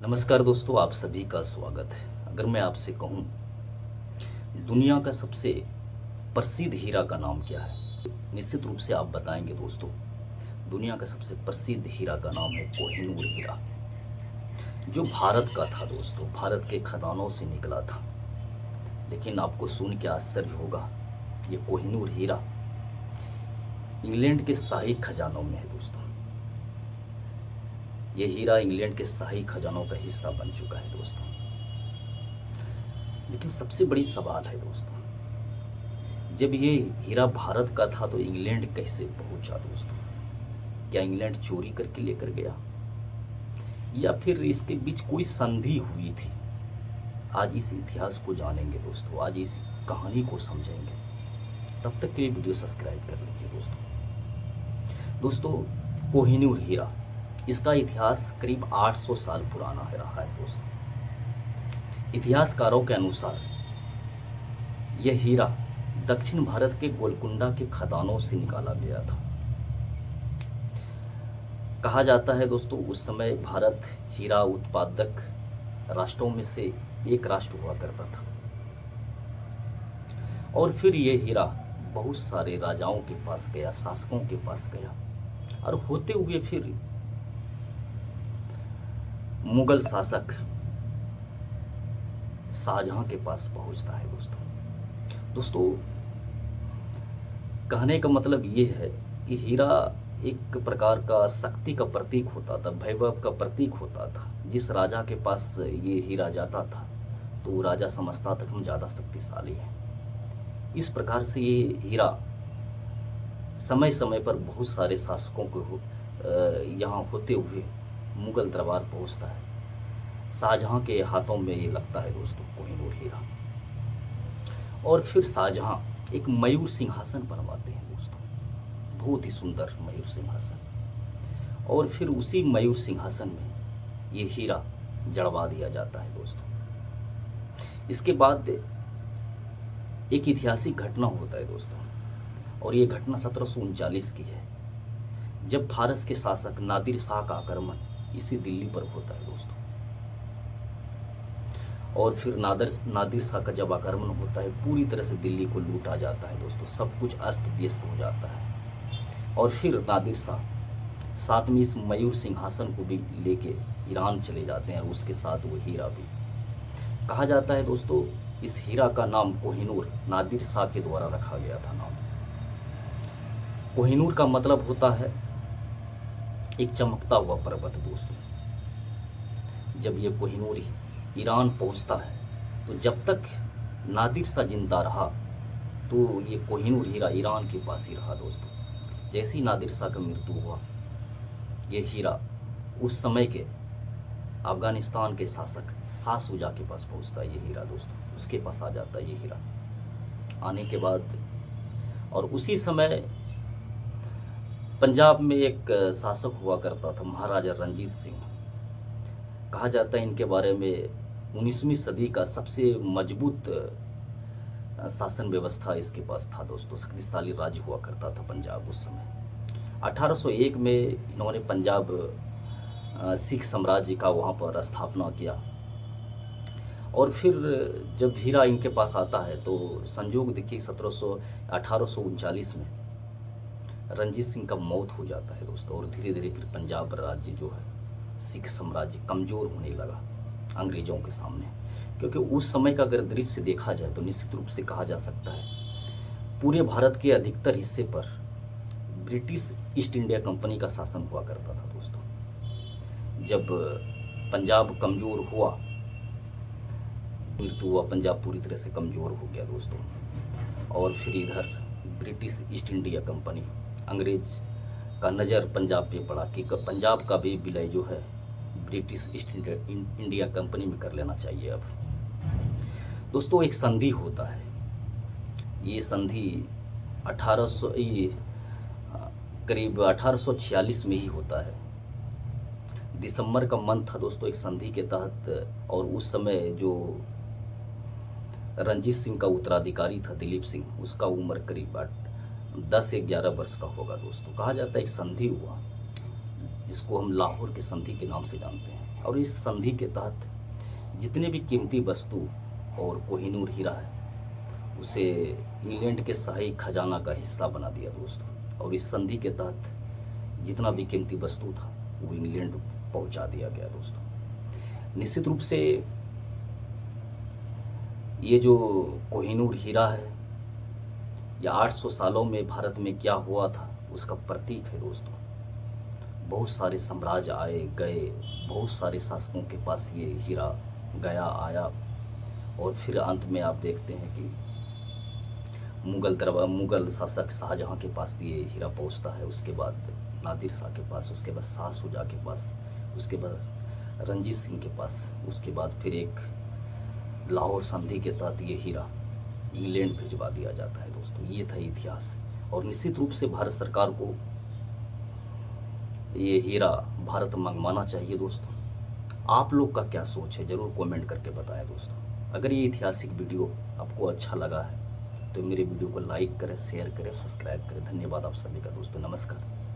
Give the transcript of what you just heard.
नमस्कार दोस्तों, आप सभी का स्वागत है। अगर मैं आपसे कहूं दुनिया का सबसे प्रसिद्ध हीरा का नाम क्या है, निश्चित रूप से आप बताएंगे दोस्तों। दुनिया का सबसे प्रसिद्ध हीरा का नाम है कोहिनूर हीरा, जो भारत का था दोस्तों, भारत के खदानों से निकला था। लेकिन आपको सुन के आश्चर्य होगा, ये कोहिनूर हीरा इंग्लैंड के शाही खजानों में है दोस्तों। ये हीरा इंग्लैंड के शाही खजानों का हिस्सा बन चुका है दोस्तों। लेकिन सबसे बड़ी सवाल है दोस्तों, जब ये हीरा भारत का था तो इंग्लैंड कैसे पहुंचा दोस्तों? क्या इंग्लैंड चोरी करके लेकर गया या फिर इसके बीच कोई संधि हुई थी? आज इस इतिहास को जानेंगे दोस्तों, आज इस कहानी को समझेंगे। तब तक के लिए वीडियो सब्सक्राइब कर लीजिए दोस्तों। कोहिनूर हीरा, इसका इतिहास करीब 800 साल पुराना है रहा है दोस्तों। इतिहासकारों के अनुसार यह हीरा दक्षिण भारत के गोलकुंडा के खदानों से निकाला गया था। कहा जाता है दोस्तों, उस समय भारत हीरा उत्पादक राष्ट्रों में से एक राष्ट्र हुआ करता था। और फिर यह हीरा बहुत सारे राजाओं के पास गया, शासकों के पास गया, और होते हुए फिर मुगल शासक शाहजहां के पास पहुंचता है दोस्तों। कहने का मतलब ये है कि हीरा एक प्रकार का शक्ति का प्रतीक होता था, वैभव का प्रतीक होता था। जिस राजा के पास ये हीरा जाता था तो राजा समझता था हम ज़्यादा शक्तिशाली हैं। इस प्रकार से ये हीरा समय समय पर बहुत सारे शासकों को यहाँ होते हुए मुगल दरबार पहुंचता है। शाहजहां के हाथों में ये लगता है दोस्तों कोहिनूर हीरा। और फिर शाहजहां एक मयूर सिंहासन बनवाते हैं दोस्तों, बहुत ही सुंदर मयूर सिंहासन। और फिर उसी मयूर सिंहासन में ये हीरा जड़वा दिया जाता है दोस्तों। इसके बाद एक ऐतिहासिक घटना होता है दोस्तों, और ये घटना 1739 की है, जब फारस के शासक नादिर शाह का आक्रमण इसी दिल्ली पर होता है दोस्तों। और फिर नादिर शाह का जब आक्रमण होता है, पूरी तरह से दिल्ली को लूटा जाता है दोस्तों, सब कुछ अस्त व्यस्त हो जाता है। और फिर नादिर शाह साथ में इस मयूर सिंहासन को भी लेके ईरान चले जाते हैं, और उसके साथ वो हीरा भी। कहा जाता है दोस्तों, इस हीरा का नाम कोहिनूर नादिर शाह के द्वारा रखा गया था नाम। कोहिनूर का मतलब होता है एक चमकता हुआ पर्वत दोस्तों। जब ये कोहिनूर ईरान पहुंचता है तो जब तक नादिर शाह जिंदा रहा तो ये कोहिनूर हीरा ईरान के पास ही रहा दोस्तों। जैसे ही नादिर शाह का मृत्यु हुआ, ये हीरा उस समय के अफगानिस्तान के शासक शाह शुजा के पास पहुंचता है। ये हीरा दोस्तों उसके पास आ जाता है ये हीरा। आने के बाद और उसी समय पंजाब में एक शासक हुआ करता था, महाराजा रणजीत सिंह। कहा जाता है इनके बारे में 19वीं सदी का सबसे मजबूत शासन व्यवस्था इसके पास था दोस्तों। शक्तिशाली राज्य हुआ करता था पंजाब उस समय। 1801 में इन्होंने पंजाब सिख साम्राज्य का वहाँ पर स्थापना किया। और फिर जब हीरा इनके पास आता है तो संयोग देखिए 1839 में रणजीत सिंह का मौत हो जाता है दोस्तों। और धीरे धीरे फिर पंजाब राज्य जो है, सिख साम्राज्य कमज़ोर होने लगा अंग्रेज़ों के सामने। क्योंकि उस समय का अगर दृश्य देखा जाए तो निश्चित रूप से कहा जा सकता है पूरे भारत के अधिकतर हिस्से पर ब्रिटिश ईस्ट इंडिया कंपनी का शासन हुआ करता था दोस्तों। जब पंजाब कमज़ोर हुआ, मृत्यु हुआ, पंजाब पूरी तरह से कमज़ोर हो गया दोस्तों। और फिर इधर ब्रिटिश ईस्ट इंडिया कंपनी, अंग्रेज का नज़र पंजाब पे पड़ा कि पंजाब का भी विलय जो है ब्रिटिश ईस्ट इंडिया कंपनी में कर लेना चाहिए। अब दोस्तों एक संधि होता है, ये संधि 1800 करीब 1846 में ही होता है। दिसंबर का मंथ था दोस्तों एक संधि के तहत। और उस समय जो रणजीत सिंह का उत्तराधिकारी था दिलीप सिंह, उसका उम्र करीब 10 से 11 वर्ष का होगा दोस्तों। कहा जाता है एक संधि हुआ जिसको हम लाहौर की संधि के नाम से जानते हैं। और इस संधि के तहत जितने भी कीमती वस्तु और कोहिनूर हीरा है उसे इंग्लैंड के शाही खजाना का हिस्सा बना दिया दोस्तों। और इस संधि के तहत जितना भी कीमती वस्तु था वो इंग्लैंड पहुंचा दिया गया दोस्तों। निश्चित रूप से ये जो कोहिनूर हीरा है या 800 सालों में भारत में क्या हुआ था उसका प्रतीक है दोस्तों। बहुत सारे साम्राज्य आए गए, बहुत सारे शासकों के पास ये हीरा गया आया, और फिर अंत में आप देखते हैं कि मुगल शासक शाहजहां के पास ये हीरा पहुंचता है, उसके बाद नादिर शाह के पास, उसके बाद शाह शुजा के पास, उसके बाद रंजीत सिंह के पास, उसके बाद फिर एक लाहौर संधि के तहत ये हीरा इंग्लैंड भिजवा दिया जाता है दोस्तों। ये था इतिहास। और निश्चित रूप से भारत सरकार को ये हीरा भारत मंगवाना चाहिए दोस्तों। आप लोग का क्या सोच है ज़रूर कमेंट करके बताएं दोस्तों। अगर ये ऐतिहासिक वीडियो आपको अच्छा लगा है तो मेरे वीडियो को लाइक करें, शेयर करें, सब्सक्राइब करें। धन्यवाद आप सभी का दोस्तों। नमस्कार।